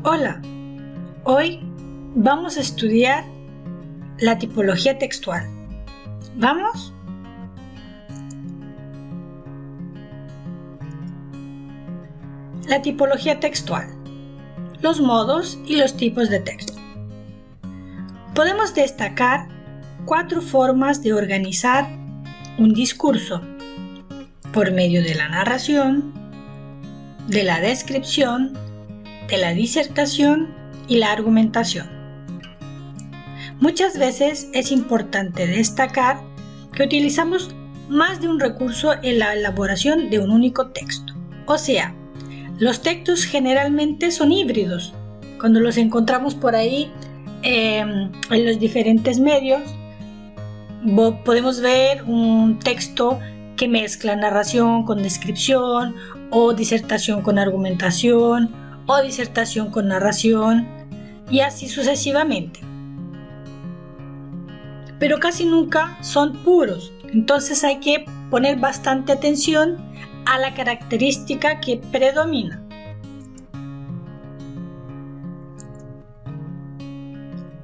Hola, hoy vamos a estudiar la tipología textual. ¿Vamos? La tipología textual, los modos y los tipos de texto. Podemos destacar 4 formas de organizar un discurso: por medio de la narración, de la descripción, de la disertación y la argumentación. Muchas veces es importante destacar que utilizamos más de un recurso en la elaboración de un único texto. O sea, los textos generalmente son híbridos. Cuando los encontramos por ahí en los diferentes medios, podemos ver un texto que mezcla narración con descripción, o disertación con argumentación, o disertación con narración, y así sucesivamente. Pero casi nunca son puros, entonces hay que poner bastante atención a la característica que predomina.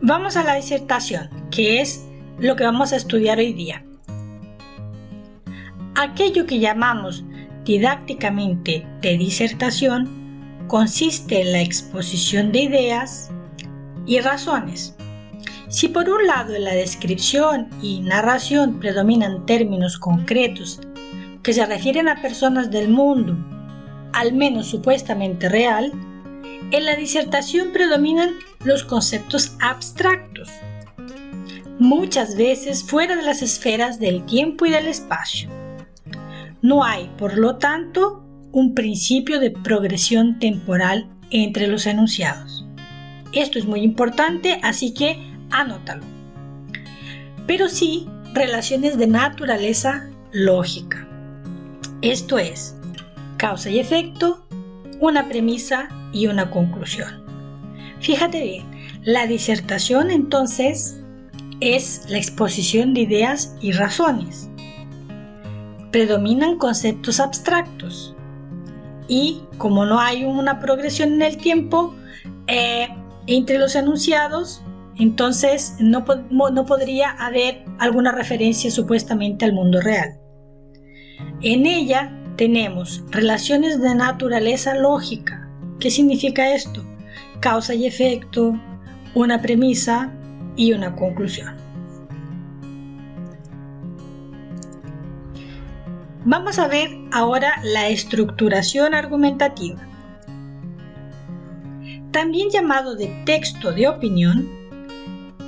Vamos a la disertación, que es lo que vamos a estudiar hoy día. Aquello que llamamos didácticamente de disertación consiste en la exposición de ideas y razones. Si por un lado en la descripción y narración predominan términos concretos que se refieren a personas del mundo, al menos supuestamente real, en la disertación predominan los conceptos abstractos, muchas veces fuera de las esferas del tiempo y del espacio. No hay, por lo tanto, un principio de progresión temporal entre los enunciados. Esto es muy importante, así que anótalo. Pero sí relaciones de naturaleza lógica. Esto es, causa y efecto, una premisa y una conclusión. Fíjate bien, la disertación entonces es la exposición de ideas y razones. Predominan conceptos abstractos y como no hay una progresión en el tiempo entre los enunciados, entonces no podría haber alguna referencia supuestamente al mundo real. En ella tenemos relaciones de naturaleza lógica. ¿Qué significa esto? Causa y efecto, una premisa y una conclusión. Vamos a ver ahora la estructuración argumentativa. También llamado de texto de opinión,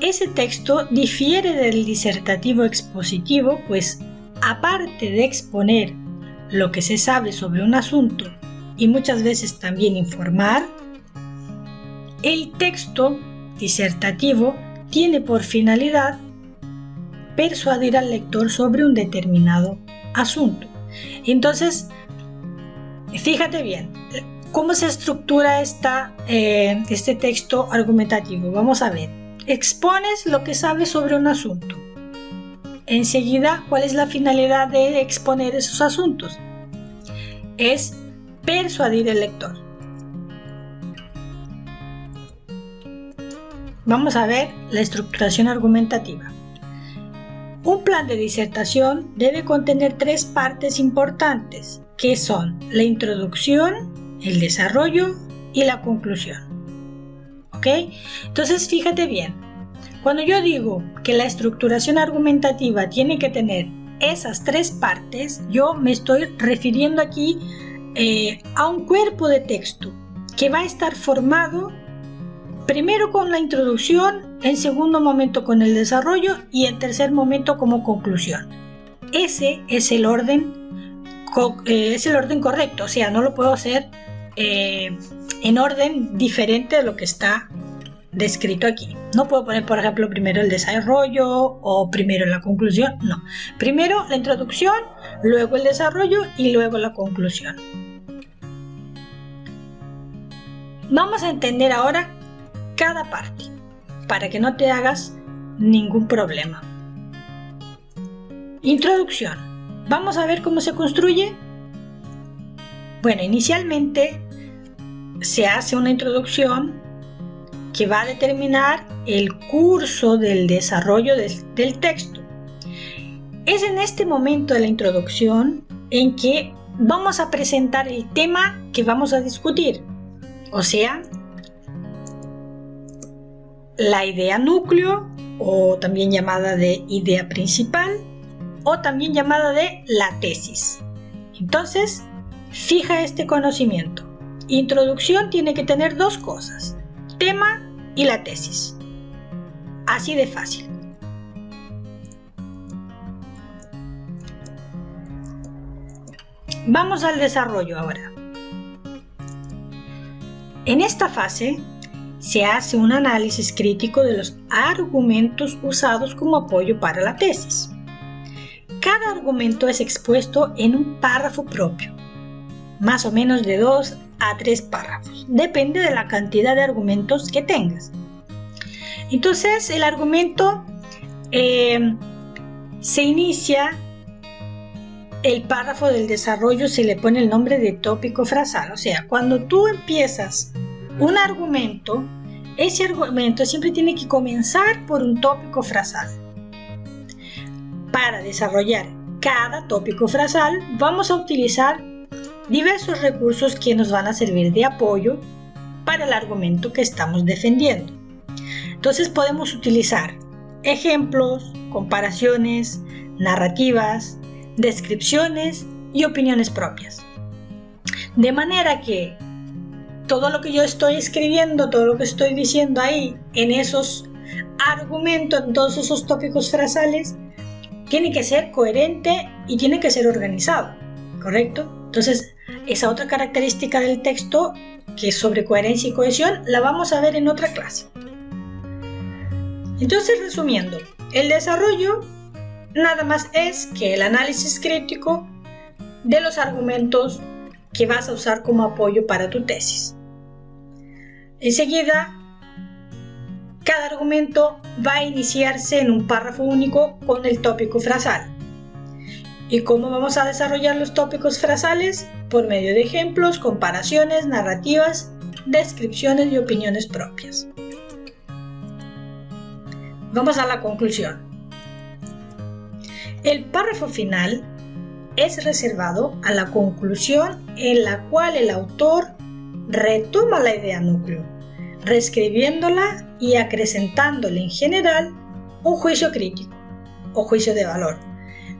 ese texto difiere del disertativo expositivo, pues aparte de exponer lo que se sabe sobre un asunto y muchas veces también informar, el texto disertativo tiene por finalidad persuadir al lector sobre un determinado asunto. Entonces, fíjate bien, ¿cómo se estructura este texto argumentativo? Vamos a ver. Expones lo que sabes sobre un asunto. Enseguida, ¿cuál es la finalidad de exponer esos asuntos? Es persuadir al lector. Vamos a ver la estructuración argumentativa. Un plan de disertación debe contener 3 partes importantes, que son la introducción, el desarrollo y la conclusión. ¿Ok? Entonces, fíjate bien. Cuando yo digo que la estructuración argumentativa tiene que tener esas 3 partes, yo me estoy refiriendo aquí a un cuerpo de texto que va a estar formado primero con la introducción, en segundo momento con el desarrollo y en tercer momento como conclusión. Ese es el orden correcto, o sea, no lo puedo hacer en orden diferente de lo que está descrito aquí. No puedo poner, por ejemplo, primero el desarrollo o primero la conclusión, no. Primero la introducción, luego el desarrollo y luego la conclusión. Vamos a entender ahora cada parte, para que no te hagas ningún problema. Introducción. Vamos a ver cómo se construye. Bueno, inicialmente se hace una introducción que va a determinar el curso del desarrollo del texto. Es en este momento de la introducción en que vamos a presentar el tema que vamos a discutir, o sea, la idea núcleo, o también llamada de idea principal, o también llamada de la tesis. Entonces, fija este conocimiento. Introducción tiene que tener dos cosas: tema y la tesis. Así de fácil. Vamos al desarrollo ahora. En esta fase se hace un análisis crítico de los argumentos usados como apoyo para la tesis. Cada argumento es expuesto en un párrafo propio, más o menos de 2 a 3 párrafos, depende de la cantidad de argumentos que tengas. Entonces, el argumento se inicia, el párrafo del desarrollo se le pone el nombre de tópico frasal, o sea, cuando tú empiezas un argumento, ese argumento siempre tiene que comenzar por un tópico frasal. Para desarrollar cada tópico frasal vamos a utilizar diversos recursos que nos van a servir de apoyo para el argumento que estamos defendiendo. Entonces podemos utilizar ejemplos, comparaciones, narrativas, descripciones y opiniones propias. De manera que todo lo que yo estoy escribiendo, todo lo que estoy diciendo ahí en esos argumentos, en todos esos tópicos frasales, tiene que ser coherente y tiene que ser organizado, ¿correcto? Entonces, esa otra característica del texto, que es sobre coherencia y cohesión, la vamos a ver en otra clase. Entonces, resumiendo, el desarrollo nada más es que el análisis crítico de los argumentos que vas a usar como apoyo para tu tesis. Enseguida, cada argumento va a iniciarse en un párrafo único con el tópico frasal. ¿Y cómo vamos a desarrollar los tópicos frasales? Por medio de ejemplos, comparaciones, narrativas, descripciones y opiniones propias. Vamos a la conclusión. El párrafo final es reservado a la conclusión en la cual el autor retoma la idea núcleo, reescribiéndola y acrecentándole en general un juicio crítico o juicio de valor,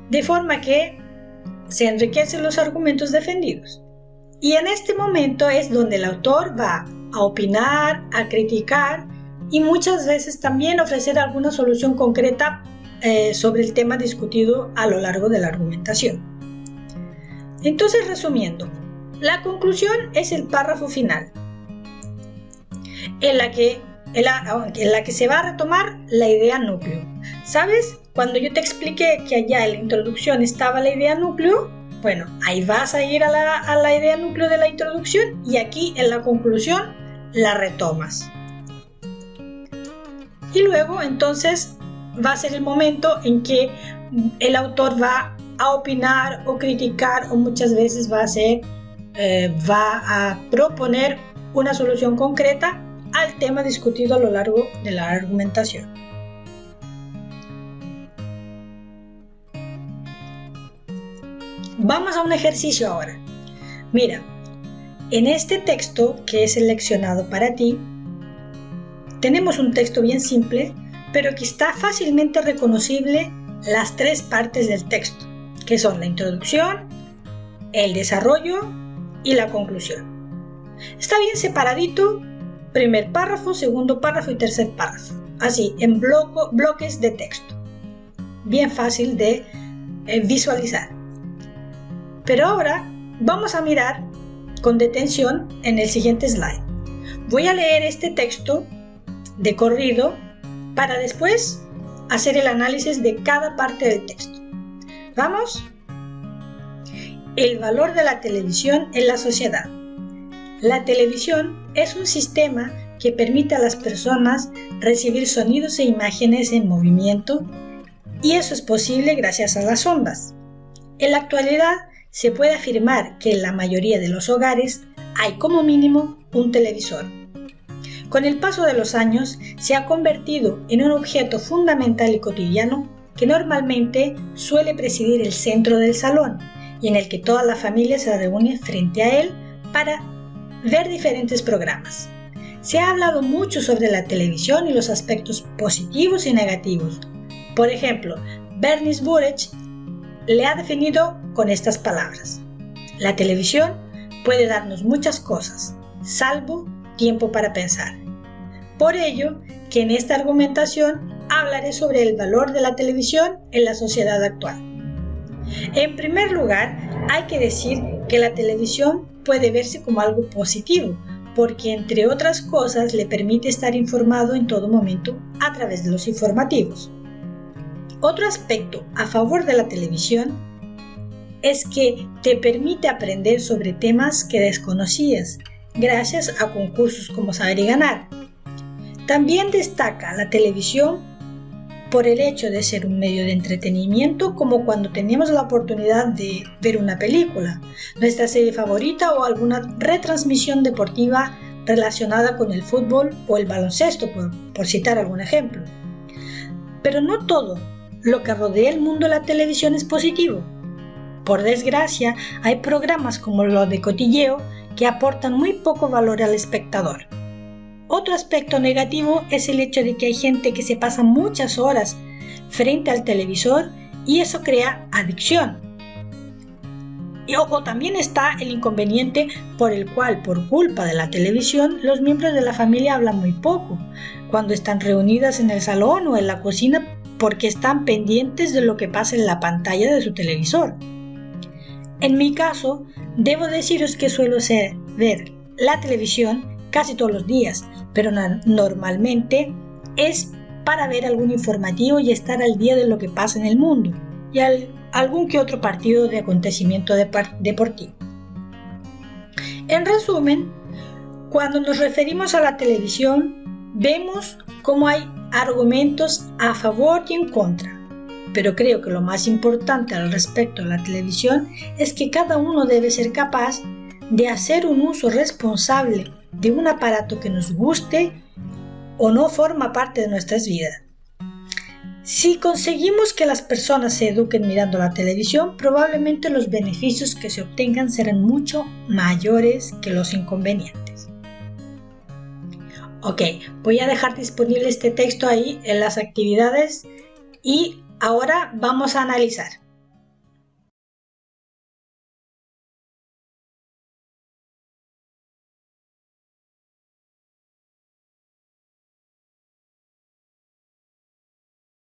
de forma que se enriquecen los argumentos defendidos. Y en este momento es donde el autor va a opinar, a criticar y muchas veces también ofrecer alguna solución concreta sobre el tema discutido a lo largo de la argumentación. Entonces, resumiendo, la conclusión es el párrafo final, en la que se va a retomar la idea núcleo. ¿Sabes? Cuando yo te expliqué que allá en la introducción estaba la idea núcleo, bueno, ahí vas a ir a la idea núcleo de la introducción y aquí en la conclusión la retomas. Y luego entonces va a ser el momento en que el autor va a opinar o criticar, o muchas veces va a proponer una solución concreta al tema discutido a lo largo de la argumentación. Vamos a un ejercicio ahora. Mira, en este texto que he seleccionado para ti, tenemos un texto bien simple, pero que está fácilmente reconocible las 3 partes del texto, que son la introducción, el desarrollo y la conclusión. Está bien separadito, primer párrafo, segundo párrafo y tercer párrafo, así en bloques de texto, bien fácil de visualizar. Pero ahora vamos a mirar con detención en el siguiente slide. Voy a leer este texto de corrido para después hacer el análisis de cada parte del texto. ¿Vamos? El valor de la televisión en la sociedad. La televisión es un sistema que permite a las personas recibir sonidos e imágenes en movimiento, y eso es posible gracias a las ondas. En la actualidad se puede afirmar que en la mayoría de los hogares hay como mínimo un televisor. Con el paso de los años se ha convertido en un objeto fundamental y cotidiano que normalmente suele presidir el centro del salón y en el que toda la familia se reúne frente a él para ver diferentes programas. Se ha hablado mucho sobre la televisión y los aspectos positivos y negativos. Por ejemplo, Bernice Burrage le ha definido con estas palabras: la televisión puede darnos muchas cosas, salvo tiempo para pensar. Por ello, que en esta argumentación hablaré sobre el valor de la televisión en la sociedad actual. En primer lugar, hay que decir que la televisión puede verse como algo positivo, porque entre otras cosas le permite estar informado en todo momento a través de los informativos. Otro aspecto a favor de la televisión es que te permite aprender sobre temas que desconocías, gracias a concursos como Saber y Ganar. También destaca la televisión por el hecho de ser un medio de entretenimiento, como cuando tenemos la oportunidad de ver una película, nuestra serie favorita o alguna retransmisión deportiva relacionada con el fútbol o el baloncesto, por citar algún ejemplo. Pero no todo lo que rodea el mundo de la televisión es positivo. Por desgracia, hay programas como los de cotilleo que aportan muy poco valor al espectador. Otro aspecto negativo es el hecho de que hay gente que se pasa muchas horas frente al televisor y eso crea adicción. O también está el inconveniente por el cual, por culpa de la televisión, los miembros de la familia hablan muy poco cuando están reunidas en el salón o en la cocina, porque están pendientes de lo que pasa en la pantalla de su televisor. En mi caso, debo deciros que suelo ver la televisión casi todos los días, pero normalmente es para ver algún informativo y estar al día de lo que pasa en el mundo y algún que otro partido de acontecimiento deportivo. En resumen, cuando nos referimos a la televisión, vemos cómo hay argumentos a favor y en contra. Pero creo que lo más importante al respecto de la televisión es que cada uno debe ser capaz de hacer un uso responsable de un aparato que nos guste o no forma parte de nuestras vidas. Si conseguimos que las personas se eduquen mirando la televisión, probablemente los beneficios que se obtengan serán mucho mayores que los inconvenientes. Ok, voy a dejar disponible este texto ahí en las actividades y ahora vamos a analizar.